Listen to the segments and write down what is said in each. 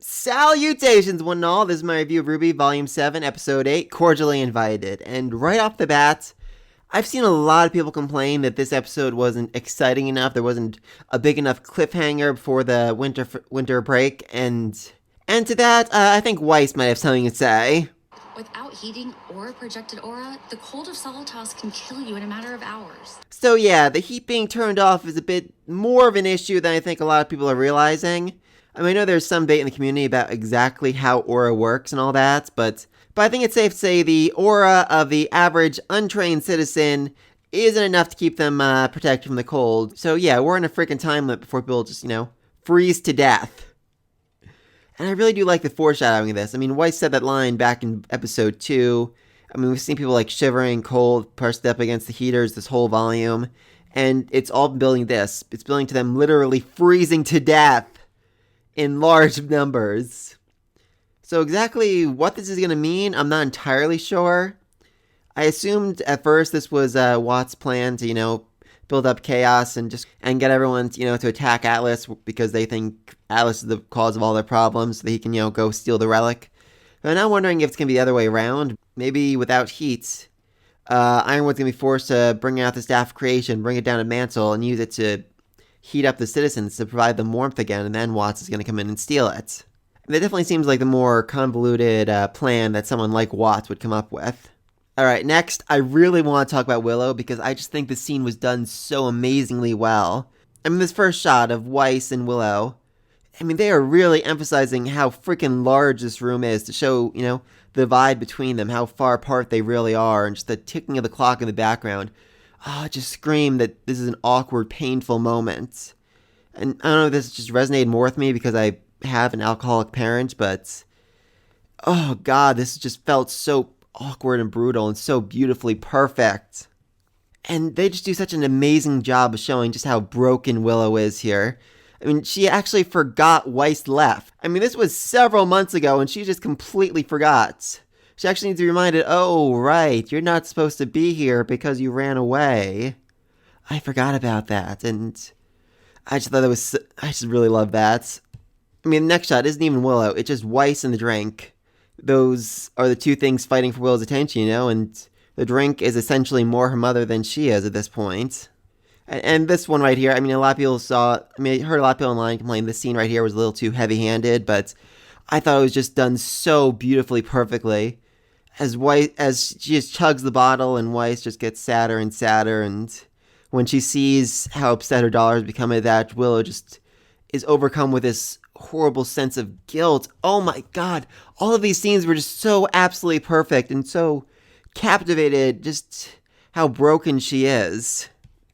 Salutations, one and all. This is my review of RWBY, Volume 7, Episode 8, Cordially Invited. And right off the bat, I've seen a lot of people complain that this episode wasn't exciting enough. There wasn't a big enough cliffhanger before the winter break. And to that, I think Weiss might have something to say. Without heating or a projected aura, the cold of Solitas can kill you in a matter of hours. So yeah, the heat being turned off is a bit more of an issue than I think a lot of people are realizing. I mean, I know there's some debate in the community about exactly how aura works and all that, but I think it's safe to say the aura of the average untrained citizen isn't enough to keep them protected from the cold. So yeah, we're in a freaking time limit before people just, freeze to death. And I really do like the foreshadowing of this. I mean, Weiss said that line back in episode 2. I mean, we've seen people like shivering, cold, pressed up against the heaters this whole volume. And it's all building this. It's building to them literally freezing to death in large numbers. So exactly what this is going to mean, I'm not entirely sure. I assumed at first this was Watt's plan to, build up chaos and get everyone, to attack Atlas because they think Atlas is the cause of all their problems, so that he can, go steal the relic. But I'm now wondering if it's going to be the other way around. Maybe without heat, Ironwood's going to be forced to bring out the Staff of Creation, bring it down to Mantle, and use it to heat up the citizens to provide them warmth again, and then Watts is going to come in and steal it. That definitely seems like the more convoluted plan that someone like Watts would come up with. Alright, next, I really want to talk about Willow, because I just think the scene was done so amazingly well. I mean, this first shot of Weiss and Willow, I mean, they are really emphasizing how freaking large this room is to show, the divide between them, how far apart they really are, and just the ticking of the clock in the background. It just screamed that this is an awkward, painful moment. And I don't know if this just resonated more with me because I have an alcoholic parent, but oh god, this just felt so awkward and brutal and so beautifully perfect. And they just do such an amazing job of showing just how broken Willow is here. I mean, she actually forgot Weiss left. I mean, this was several months ago and she just completely forgot. She actually needs to be reminded, oh, right, you're not supposed to be here because you ran away. I forgot about that, and I just really love that. I mean, the next shot isn't even Willow, it's just Weiss and the drink. Those are the two things fighting for Willow's attention, and the drink is essentially more her mother than she is at this point. And this one right here, I mean, I heard a lot of people online complain this scene right here was a little too heavy-handed, but I thought it was just done so beautifully perfectly. As she just chugs the bottle, and Weiss just gets sadder and sadder, and when she sees how upset her daughter has become at that, Willow just is overcome with this horrible sense of guilt. Oh my god, all of these scenes were just so absolutely perfect and so captivated just how broken she is.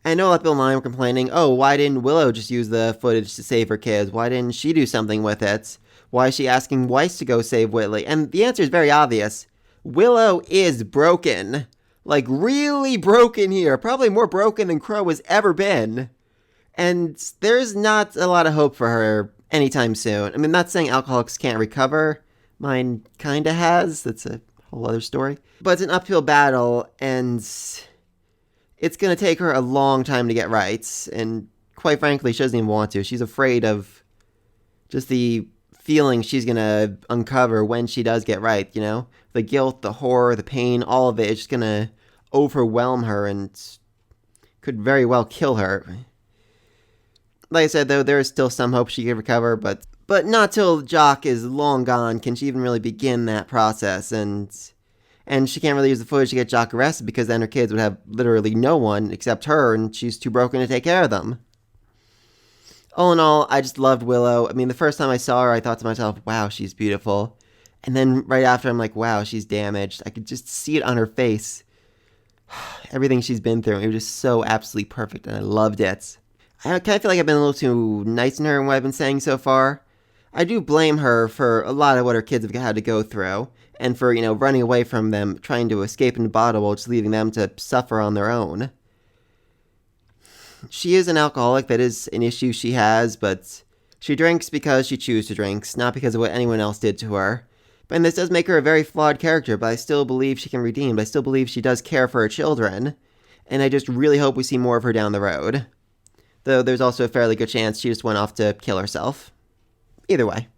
I know a lot of people online were complaining, oh, why didn't Willow just use the footage to save her kids? Why didn't she do something with it? Why is she asking Weiss to go save Whitley? And the answer is very obvious. Willow is broken. Like, really broken here. Probably more broken than Crow has ever been. And there's not a lot of hope for her anytime soon. I mean, I'm not saying alcoholics can't recover. Mine kinda has. That's a whole other story. But it's an uphill battle, and it's gonna take her a long time to get right. And quite frankly, she doesn't even want to. She's afraid of just the feeling she's gonna uncover when she does get right, The guilt, the horror, the pain, all of it is just gonna overwhelm her and could very well kill her. Like I said, though, there is still some hope she could recover, but not till Jaque is long gone can she even really begin that process, and she can't really use the footage to get Jaque arrested because then her kids would have literally no one except her, and she's too broken to take care of them. All in all, I just loved Willow. I mean, the first time I saw her, I thought to myself, wow, she's beautiful. And then right after, I'm like, wow, she's damaged. I could just see it on her face. Everything she's been through, it was just so absolutely perfect, and I loved it. I kind of feel like I've been a little too nice on her in what I've been saying so far. I do blame her for a lot of what her kids have had to go through, and for, running away from them, trying to escape in the bottle while just leaving them to suffer on their own. She is an alcoholic, that is an issue she has, but she drinks because she chooses to drink, not because of what anyone else did to her. And this does make her a very flawed character, but I still believe she can redeem, I still believe she does care for her children, and I just really hope we see more of her down the road. Though there's also a fairly good chance she just went off to kill herself. Either way.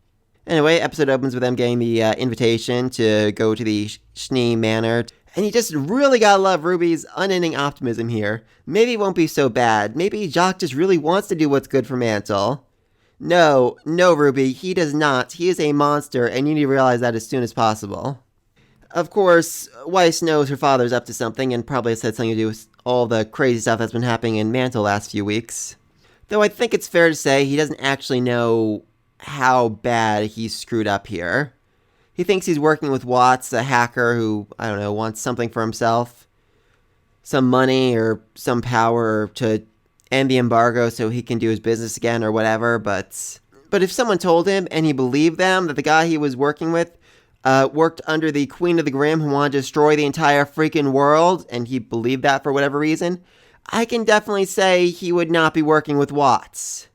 Anyway, episode opens with them getting the invitation to go to the Schnee Manor. And you just really gotta love RWBY's unending optimism here. Maybe it won't be so bad. Maybe Jaque just really wants to do what's good for Mantle. No, RWBY, he does not. He is a monster, and you need to realize that as soon as possible. Of course, Weiss knows her father's up to something, and probably has had something to do with all the crazy stuff that's been happening in Mantle the last few weeks. Though I think it's fair to say he doesn't actually know how bad he's screwed up here. He thinks he's working with Watts, a hacker who, I don't know, wants something for himself. Some money or some power to end the embargo so he can do his business again or whatever, but if someone told him and he believed them that the guy he was working with worked under the Queen of the Grim who wanted to destroy the entire freaking world, and he believed that for whatever reason, I can definitely say he would not be working with Watts.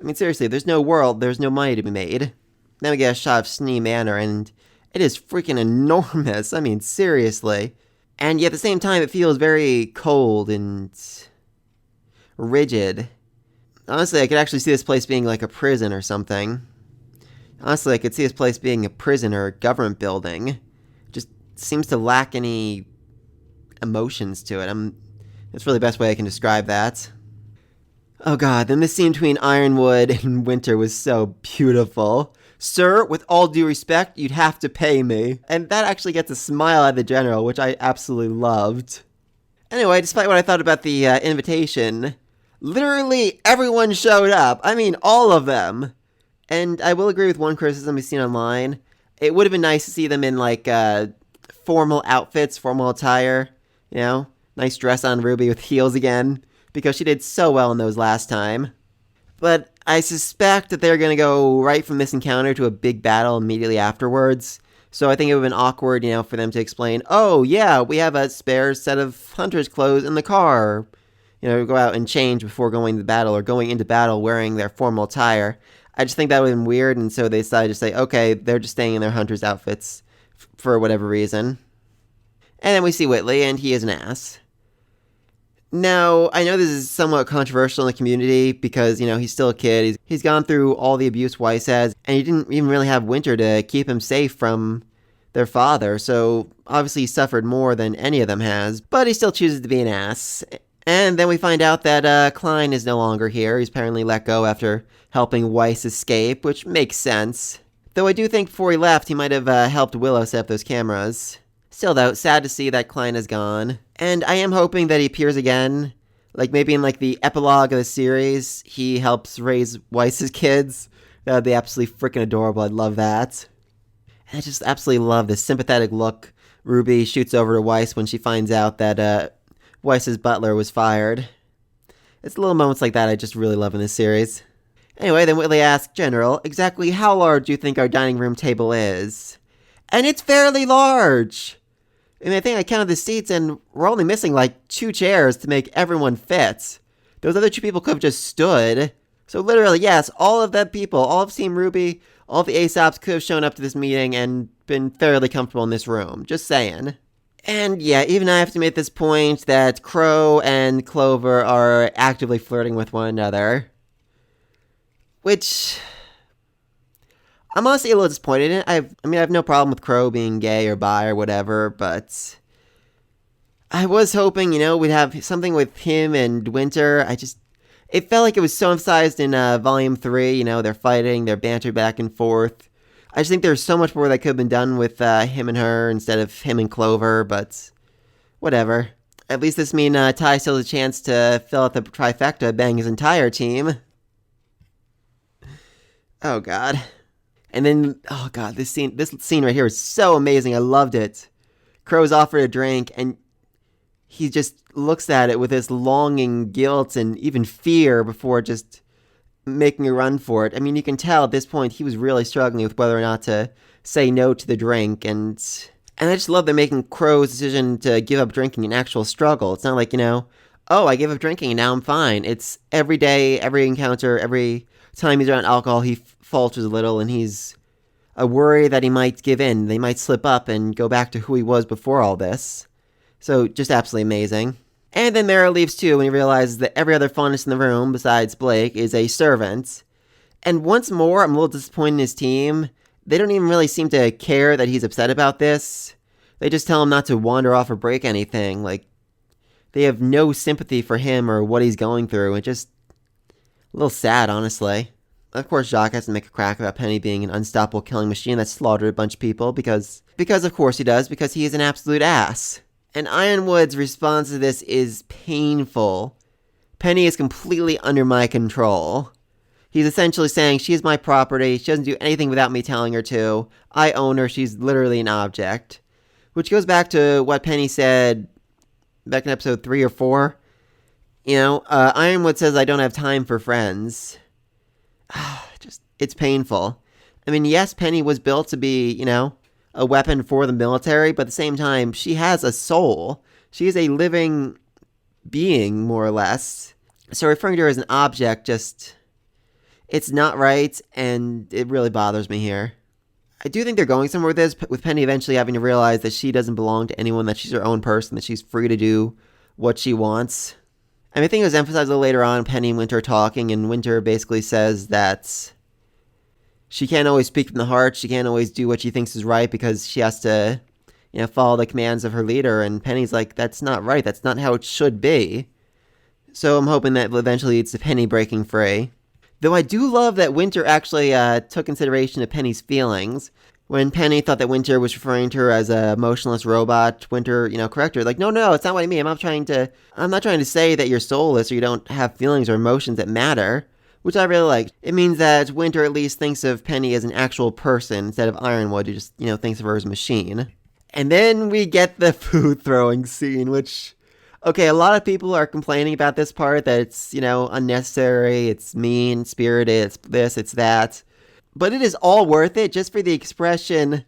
I mean, seriously, if there's no world, there's no money to be made. Then we get a shot of Schnee Manor, and it is freaking enormous. I mean, seriously. And yet at the same time, it feels very cold and rigid. Honestly, I could actually see this place being like a prison or something. Honestly, I could see this place being a prison or a government building. It just seems to lack any emotions to it. That's really the best way I can describe that. Oh god, then this scene between Ironwood and Winter was so beautiful. Sir, with all due respect, you'd have to pay me. And that actually gets a smile out of the general, which I absolutely loved. Anyway, despite what I thought about the invitation, literally everyone showed up. I mean, all of them. And I will agree with one criticism we've seen online. It would have been nice to see them in, like, formal outfits, formal attire. You know, nice dress on RWBY with heels again, because she did so well in those last time. But I suspect that they're going to go right from this encounter to a big battle immediately afterwards. So I think it would have been awkward, you know, for them to explain, oh, yeah, we have a spare set of hunter's clothes in the car. You know, go out and change before going to battle, or going into battle wearing their formal attire. I just think that would have been weird, and so they decided to say, okay, they're just staying in their hunter's outfits for whatever reason. And then we see Whitley, and he is an ass. Now, I know this is somewhat controversial in the community because, you know, he's still a kid. He's gone through all the abuse Weiss has, and he didn't even really have Winter to keep him safe from their father, so obviously he suffered more than any of them has, but he still chooses to be an ass. And then we find out that Klein is no longer here. He's apparently let go after helping Weiss escape, which makes sense. Though I do think before he left, he might have helped Willow set up those cameras. Still though, sad to see that Klein is gone. And I am hoping that he appears again. Like maybe in like the epilogue of the series, he helps raise Weiss's kids. That would be absolutely freaking adorable. I'd love that. And I just absolutely love this sympathetic look RWBY shoots over to Weiss when she finds out that Weiss's butler was fired. It's little moments like that I just really love in this series. Anyway, then Whitley asks, General, exactly how large do you think our dining room table is? And it's fairly large! I mean, I think I counted the seats, and we're only missing like 2 chairs to make everyone fit. Those other 2 people could have just stood. So literally, yes, all of them people, all of Team RWBY, all of the ASOPs could have shown up to this meeting and been fairly comfortable in this room. Just saying. And yeah, even I have to make this point that Crow and Clover are actively flirting with one another. Which I'm honestly a little disappointed in. I have no problem with Crow being gay or bi or whatever, but I was hoping, you know, we'd have something with him and Winter. It felt like it was so emphasized in Volume 3, you know, they're fighting, they're banter back and forth. I just think there's so much more that could have been done with him and her instead of him and Clover, but whatever. At least this means Ty still has a chance to fill out the trifecta, bang his entire team. Oh, God. And then, oh, God, this scene right here is so amazing. I loved it. Crow's offered a drink, and he just looks at it with this longing, guilt, and even fear before just making a run for it. I mean, you can tell at this point he was really struggling with whether or not to say no to the drink, and I just love they're making Crow's decision to give up drinking an actual struggle. It's not like, you know, oh, I gave up drinking and now I'm fine. It's every day, every encounter, every time he's around alcohol, he falters a little, and he's a worry that he might give in. They might slip up and go back to who he was before all this. So, just absolutely amazing. And then Mara leaves too when he realizes that every other faunus in the room, besides Blake, is a servant. And once more, I'm a little disappointed in his team. They don't even really seem to care that he's upset about this. They just tell him not to wander off or break anything. Like, they have no sympathy for him or what he's going through. It's just a little sad, honestly. Of course, Jaque has to make a crack about Penny being an unstoppable killing machine that slaughtered a bunch of people because of course he does, because he is an absolute ass. And Ironwood's response to this is painful. Penny is completely under my control. He's essentially saying, she is my property, she doesn't do anything without me telling her to. I own her, she's literally an object. Which goes back to what Penny said back in episode 3 or 4. Ironwood says, I don't have time for friends. It's painful. I mean, yes, Penny was built to be, a weapon for the military, but at the same time, she has a soul. She is a living being, more or less. So referring to her as an object, it's not right, and it really bothers me here. I do think they're going somewhere with this, with Penny eventually having to realize that she doesn't belong to anyone, that she's her own person, that she's free to do what she wants. I think it was emphasized a little later on, Penny and Winter talking, and Winter basically says that she can't always speak from the heart, she can't always do what she thinks is right because she has to, follow the commands of her leader, and Penny's like, that's not right, that's not how it should be. So I'm hoping that eventually leads to Penny breaking free. Though I do love that Winter actually took consideration of Penny's feelings. When Penny thought that Winter was referring to her as a motionless robot, Winter, corrected her. Like, no, it's not what I mean. I'm not trying to say that you're soulless or you don't have feelings or emotions that matter. Which I really like. It means that Winter at least thinks of Penny as an actual person instead of Ironwood, who just, thinks of her as a machine. And then we get the food throwing scene, which... Okay, a lot of people are complaining about this part, that it's, unnecessary, it's mean-spirited, it's this, it's that. But it is all worth it just for the expression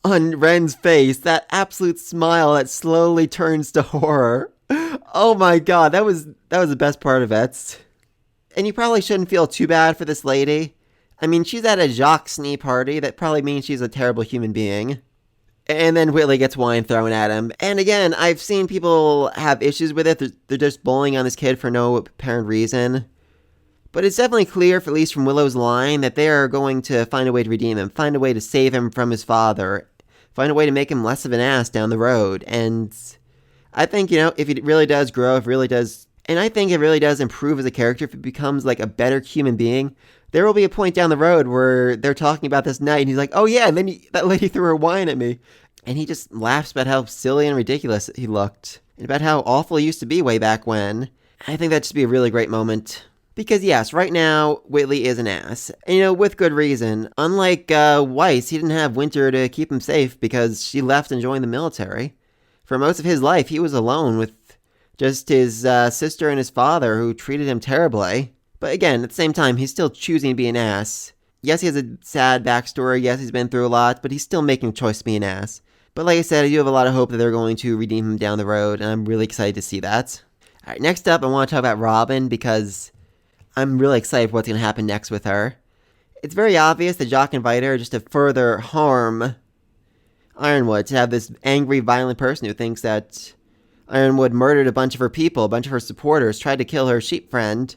on Ren's face, that absolute smile that slowly turns to horror. Oh my god, that was the best part of it. And you probably shouldn't feel too bad for this lady. I mean, she's at a Jaque Schnee party, that probably means she's a terrible human being. And then Whitley gets wine thrown at him. And again, I've seen people have issues with it. They're just bullying on this kid for no apparent reason. But it's definitely clear, at least from Willow's line, that they are going to find a way to redeem him, find a way to save him from his father, find a way to make him less of an ass down the road. And I think, if he really does grow, if it really does... And I think it really does improve as a character if he becomes, like, a better human being. There will be a point down the road where they're talking about this night, and he's like, oh yeah, and then that lady threw her wine at me. And he just laughs about how silly and ridiculous he looked, and about how awful he used to be way back when. I think that'd just be a really great moment. Because yes, right now, Whitley is an ass. And with good reason. Unlike Weiss, he didn't have Winter to keep him safe because she left and joined the military. For most of his life, he was alone with just his sister and his father, who treated him terribly. But again, at the same time, he's still choosing to be an ass. Yes, he has a sad backstory, yes, he's been through a lot, but he's still making a choice to be an ass. But like I said, I do have a lot of hope that they're going to redeem him down the road, and I'm really excited to see that. Alright, next up, I want to talk about Robin, because I'm really excited for what's going to happen next with her. It's very obvious that Jaque invited her just to further harm Ironwood, to have this angry, violent person who thinks that Ironwood murdered a bunch of her people, a bunch of her supporters, tried to kill her sheep friend,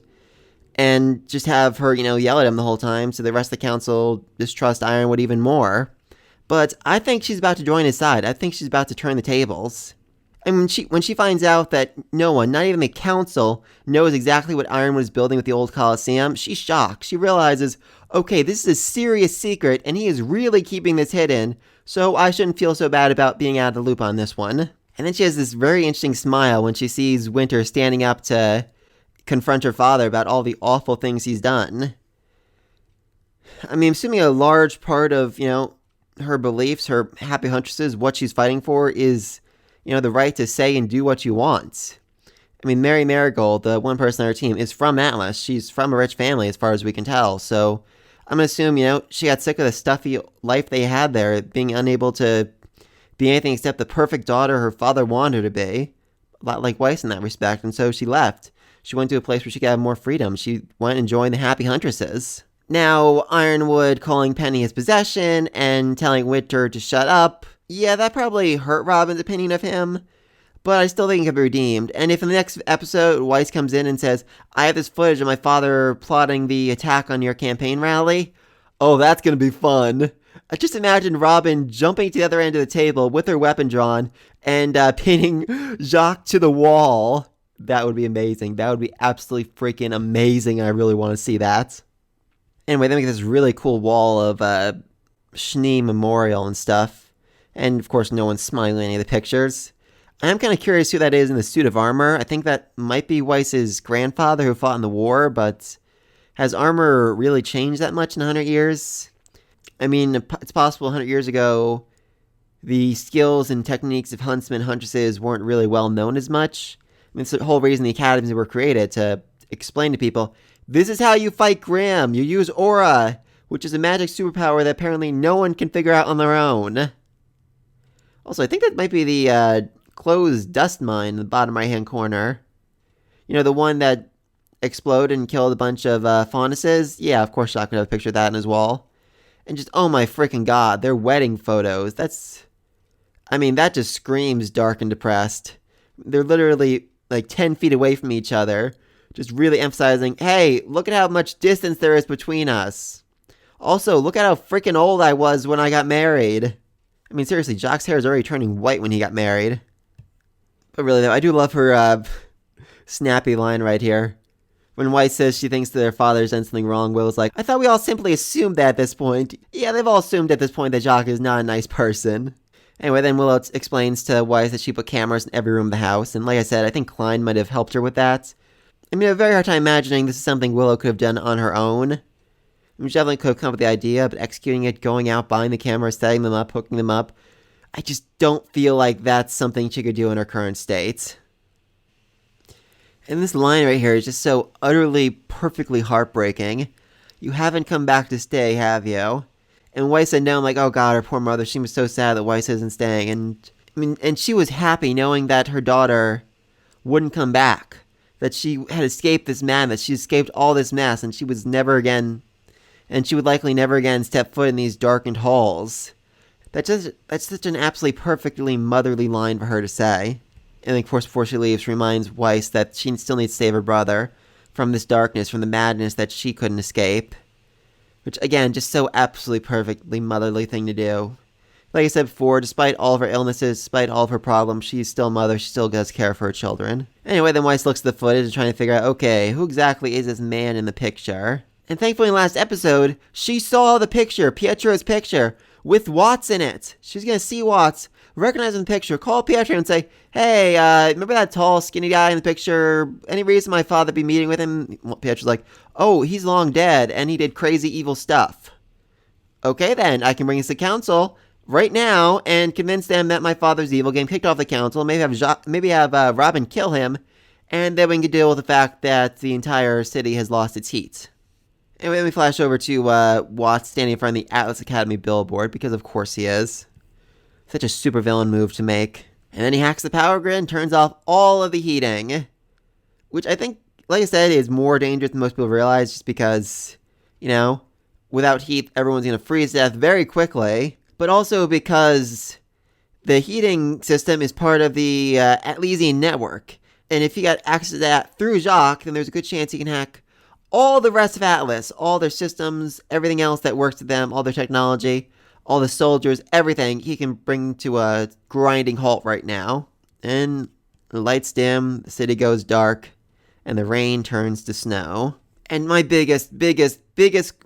and just have her, yell at him the whole time, so the rest of the council distrust Ironwood even more. But I think she's about to join his side. I think she's about to turn the tables. And when she finds out that no one, not even the council, knows exactly what Ironwood is building with the old Coliseum, she's shocked. She realizes, okay, this is a serious secret, and he is really keeping this hidden, so I shouldn't feel so bad about being out of the loop on this one. And then she has this very interesting smile when she sees Winter standing up to confront her father about all the awful things he's done. I mean, assuming a large part of, her beliefs, her happy huntresses, what she's fighting for is, the right to say and do what you want. I mean, Mary Marigold, the one person on her team, is from Atlas. She's from a rich family as far as we can tell. So I'm going to assume, she got sick of the stuffy life they had there, being unable to be anything except the perfect daughter her father wanted her to be. A lot like Weiss in that respect. And so she left. She went to a place where she could have more freedom. She went and joined the Happy Huntresses. Now, Ironwood calling Penny his possession and telling Winter to shut up. Yeah, that probably hurt Robin's opinion of him. but I still think it can be redeemed. And if in the next episode, Weiss comes in and says, I have this footage of my father plotting the attack on your campaign rally, oh, that's going to be fun. I just imagine Robin jumping to the other end of the table with her weapon drawn and pinning Jaque to the wall. That would be amazing. That would be absolutely freaking amazing. I really want to see that. Anyway, they make this really cool wall of Schnee Memorial and stuff. And, of course, no one's smiling at any of the pictures. I'm kind of curious who that is in the suit of armor. I think that might be Weiss's grandfather who fought in the war, but has armor really changed that much in 100 years? I mean, it's possible 100 years ago, the skills and techniques of huntsmen and huntresses weren't really well known as much. I mean, it's the whole reason the academies were created, to explain to people, this is how you fight Grimm. You use aura, which is a magic superpower that apparently no one can figure out on their own. Also, I think that might be the closed dust mine in the bottom right-hand corner. You know, the one that exploded and killed a bunch of faunuses? Yeah, of course Jaque would have a picture of that on his wall. And just, oh my freaking god, their wedding photos. That just screams dark and depressed. They're literally like 10 feet away from each other, just really emphasizing, hey, look at how much distance there is between us. Also, look at how freaking old I was when I got married. I mean, seriously, Jaque's hair is already turning white when he got married. But really, though, I do love her snappy line right here. When Weiss says she thinks that their father's done something wrong, Willow's like, I thought we all simply assumed that at this point. Yeah, they've all assumed at this point that Jaque is not a nice person. Anyway, then Willow explains to Weiss that she put cameras in every room of the house, and like I said, I think Klein might have helped her with that. I mean, I have a very hard time imagining this is something Willow could have done on her own. I mean, she definitely could have come up with the idea, but executing it, going out, buying the cameras, setting them up, hooking them up, I just don't feel like that's something she could do in her current state. And this line right here is just so utterly, perfectly heartbreaking. You haven't come back to stay, have you? And Weiss said no. I'm like, oh god, her poor mother. She was so sad that Weiss isn't staying. And she was happy knowing that her daughter wouldn't come back. That she had escaped this madness. She escaped all this mess, and she was never again, and she would likely never again step foot in these darkened halls. That's such an absolutely perfectly motherly line for her to say. And of course, before she leaves, she reminds Weiss that she still needs to save her brother from this darkness, from the madness that she couldn't escape. Which, again, just so absolutely perfectly motherly thing to do. Like I said before, despite all of her illnesses, despite all of her problems, she's still a mother. She still does care for her children. Anyway, then Weiss looks at the footage and trying to figure out, okay, who exactly is this man in the picture? And thankfully in the last episode, she saw the picture, Pietro's picture, with Watts in it. She's going to see Watts, recognize him in the picture, call Pietro and say, hey, remember that tall, skinny guy in the picture? Any reason my father be meeting with him? Pietro's like, oh, he's long dead, and he did crazy evil stuff. Okay, then, I can bring this to council right now and convince them that my father's evil, get him kicked off the council, maybe have Robin kill him, and then we can deal with the fact that the entire city has lost its heat. And then we flash over to Watts standing in front of the Atlas Academy billboard, because of course he is. Such a supervillain move to make. And then he hacks the power grid and turns off all of the heating. Which I think, like I said, is more dangerous than most people realize, just because, you know, without heat, everyone's going to freeze to death very quickly. But also because the heating system is part of the Atlesian network. And if you got access to that through Jaque, then there's a good chance he can hack all the rest of Atlas, all their systems, everything else that works with them, all their technology, all the soldiers, everything he can bring to a grinding halt right now. And the lights dim, the city goes dark, and the rain turns to snow. And my biggest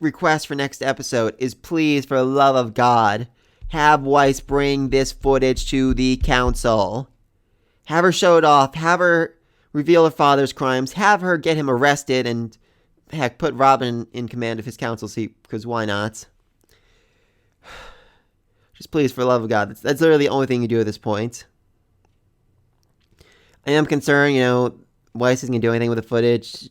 request for next episode is, please, for the love of God, have Weiss bring this footage to the council. Have her show it off, have her reveal her father's crimes, have her get him arrested, and heck, put Robin in command of his council seat, because why not? Just please, for the love of God, that's literally the only thing you do at this point. I am concerned, you know, Weiss isn't going to do anything with the footage.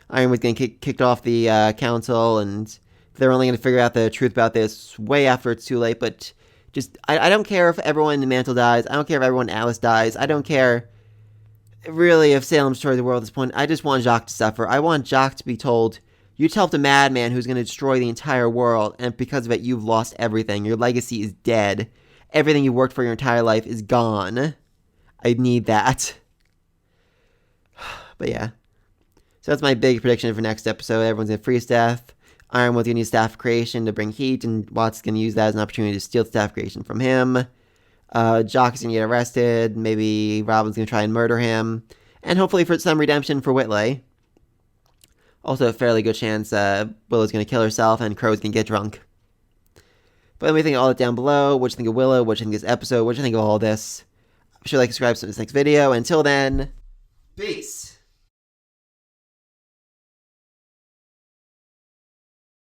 Ironwood's going to get kicked off the council, and they're only going to figure out the truth about this way after it's too late, but just, I don't care if everyone in the Mantle dies. I don't care if everyone in Atlas dies. I don't care, really, if Salem destroys the world at this point. I just want Jaque to suffer. I want Jaque to be told, you helped a madman who's going to destroy the entire world, and because of it, you've lost everything. Your legacy is dead. Everything you worked for your entire life is gone. I need that. But yeah. So that's my big prediction for next episode. Everyone's going to freeze death. Ironwood's going to use staff creation to bring heat, and Watt's going to use that as an opportunity to steal staff creation from him. Jaque is going to get arrested. Maybe Robin's going to try and murder him. And hopefully for some redemption for Whitley. Also a fairly good chance Willow's going to kill herself and Crow's going to get drunk. But let me think of all that down below. What you think of Willow? What you think of this episode? What you think of all this? Be sure to like, subscribe to this next video. Until then, peace.